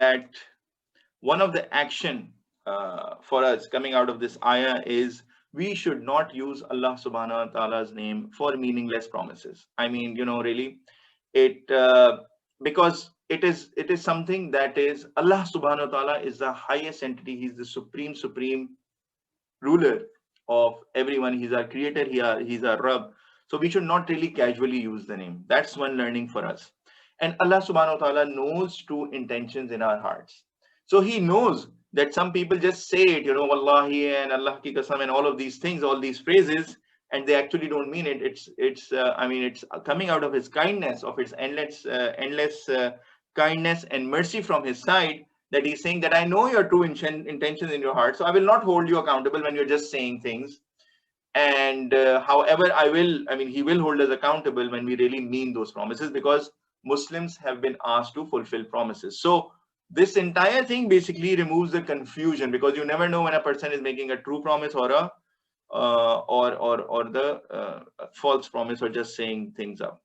that one of the action for us coming out of this ayah is we should not use Allah subhanahu wa ta'ala's name for meaningless promises. I mean, really, it because it is something that is Allah subhanahu wa ta'ala is the highest entity. He's the supreme ruler of everyone. He's our creator. He's our Rabb. So we should not really casually use the name. That's one learning for us. And Allah subhanahu wa ta'ala knows true intentions in our hearts. So he knows that some people just say it, Wallahi and Allah ki qasam and all of these things, all these phrases, and they actually don't mean it. It's coming out of his kindness, of his endless kindness and mercy from his side, that he's saying that I know your true intentions in your heart, so I will not hold you accountable when you're just saying things. And however, he will hold us accountable when we really mean those promises, because Muslims have been asked to fulfill promises. So this entire thing basically removes the confusion, because you never know when a person is making a true promise or a or the false promise, or just saying things up.